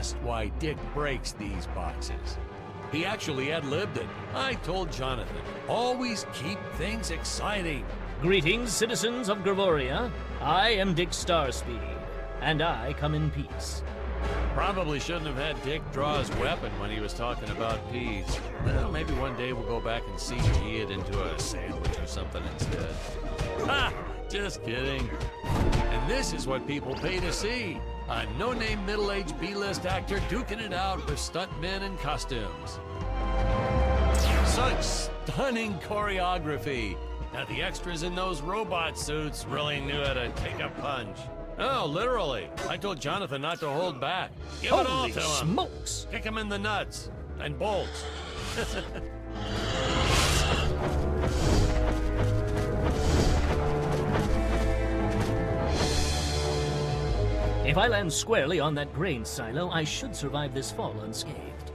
guessed why Dick breaks these boxes. He actually ad-libbed it. I told Jonathan, always keep things exciting. Greetings, citizens of Gravoria. I am Dick Starspeed, and I come in peace. Probably shouldn't have had Dick draw his weapon when he was talking about peas. Well, maybe one day we'll go back and CG it into a sandwich or something instead. Ha! Just kidding. And this is what people pay to see. A no-name middle-aged B-list actor duking it out with stuntmen in costumes. Such stunning choreography. Now the extras in those robot suits really knew how to take a punch. Oh, literally. I told Jonathan not to hold back. Give it all to him. Holy smokes! Kick him in the nuts and bolts. If I land squarely on that grain silo, I should survive this fall unscathed.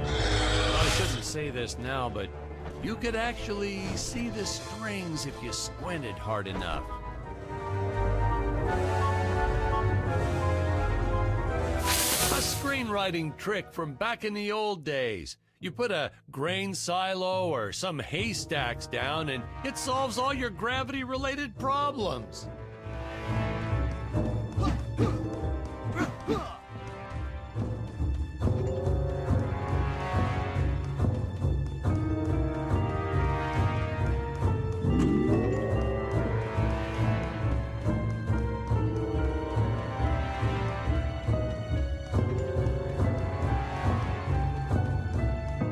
Well, I shouldn't say this now, but you could actually see the strings if you squinted hard enough. A screenwriting trick from back in the old days. You put a grain silo or some haystacks down and it solves all your gravity-related problems.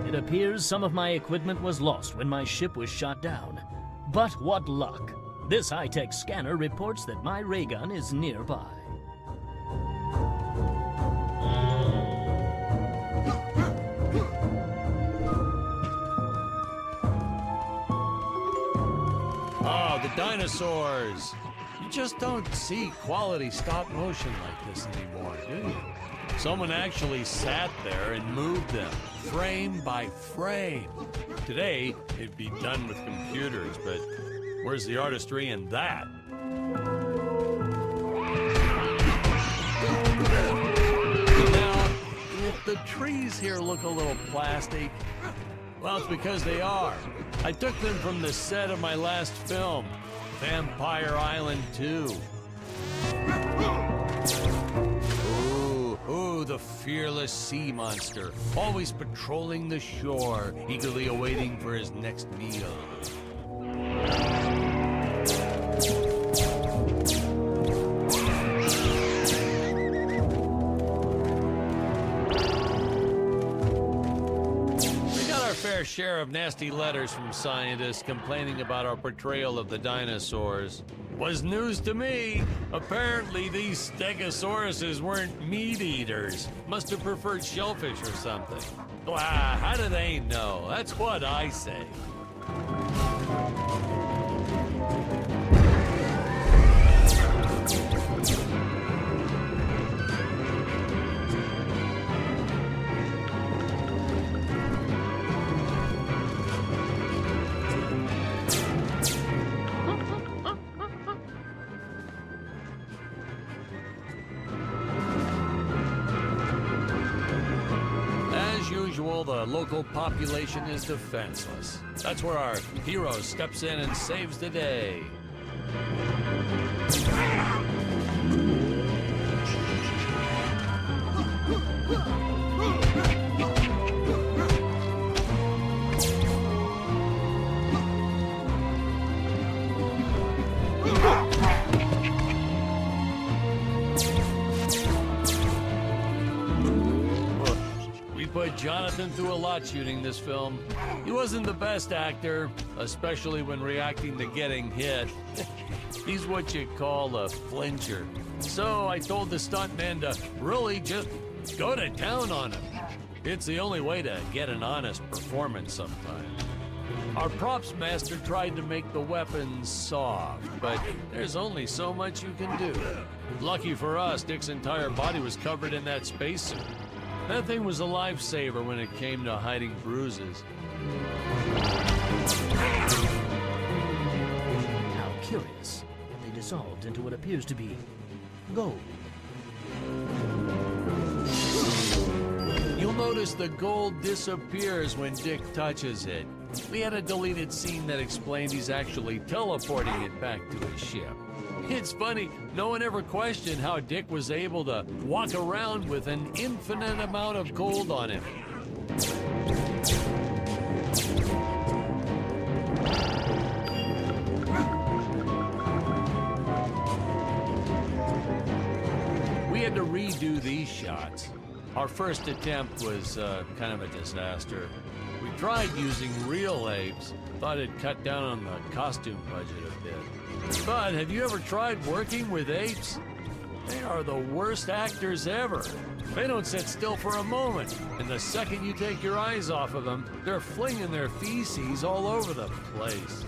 It appears some of my equipment was lost when my ship was shot down. But what luck! This high-tech scanner reports that my ray gun is nearby. Oh, the dinosaurs! You just don't see quality stop motion like this anymore, do you? Someone actually sat there and moved them, frame by frame. Today, it'd be done with computers, but where's the artistry in that? Now, if the trees here look a little plastic, well, it's because they are. I took them from the set of my last film, Vampire Island 2. Ooh, the fearless sea monster, always patrolling the shore, eagerly awaiting for his next meal. Fair share of nasty letters from scientists complaining about our portrayal of the dinosaurs. Was news to me. Apparently these stegosauruses weren't meat eaters. Must have preferred shellfish or something. Wow, how do they know? That's what I say. The local population is defenseless. That's where our hero steps in and saves the day. Put Jonathan through a lot shooting this film. He wasn't the best actor, especially when reacting to getting hit. He's what you call a flincher. So I told the stuntman to really just go to town on him. It's the only way to get an honest performance sometimes. Our props master tried to make the weapons soft, but there's only so much you can do. Lucky for us, Dick's entire body was covered in that spacesuit. That thing was a lifesaver when it came to hiding bruises. How curious. They dissolved into what appears to be gold. notice the gold disappears when Dick touches it. We had a deleted scene that explained he's actually teleporting it back to his ship. It's funny, no one ever questioned how Dick was able to walk around with an infinite amount of gold on him. We had to redo these shots. Our first attempt was kind of a disaster. We tried using real apes, thought it'd cut down on the costume budget a bit. But have you ever tried working with apes? They are the worst actors ever. They don't sit still for a moment, and the second you take your eyes off of them, they're flinging their feces all over the place.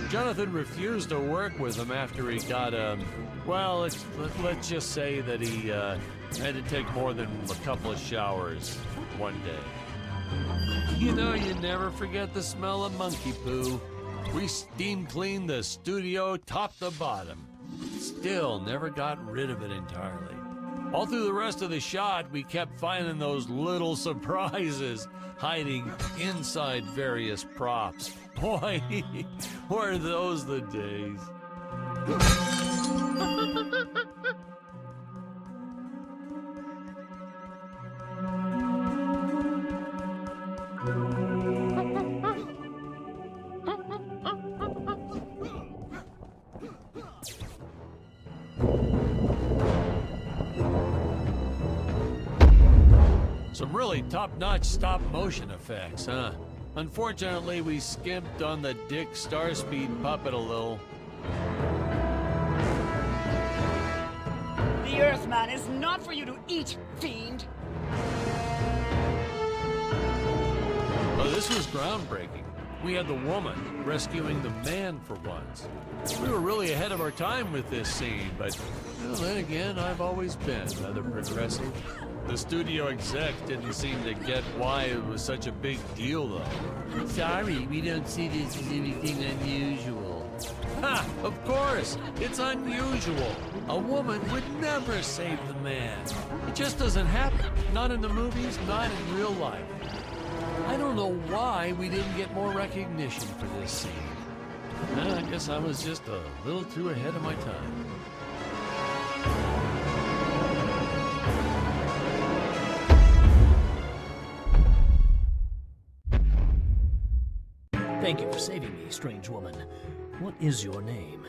Jonathan refused to work with them after he got, well, let's just say that he had to take more than a couple of showers one day. You know, you never forget the smell of monkey poo. We steam cleaned the studio top to bottom. Still never got rid of it entirely. All through the rest of the shot, we kept finding those little surprises hiding inside various props. Boy, were those the days. Some really top-notch stop-motion effects, huh? Unfortunately, we skimped on the Dick Starspeed puppet a little. The Earthman is not for you to eat, fiend! Oh, this was groundbreaking. We had the woman rescuing the man for once. We were really ahead of our time with this scene, but well, then again, I've always been rather progressive. The studio exec didn't seem to get why it was such a big deal, though. Sorry, we don't see this as anything unusual. Ha! Of course! It's unusual! A woman would never save the man. It just doesn't happen. Not in the movies, not in real life. I don't know why we didn't get more recognition for this scene. I guess I was just a little too ahead of my time. Thank you for saving me, strange woman. What is your name?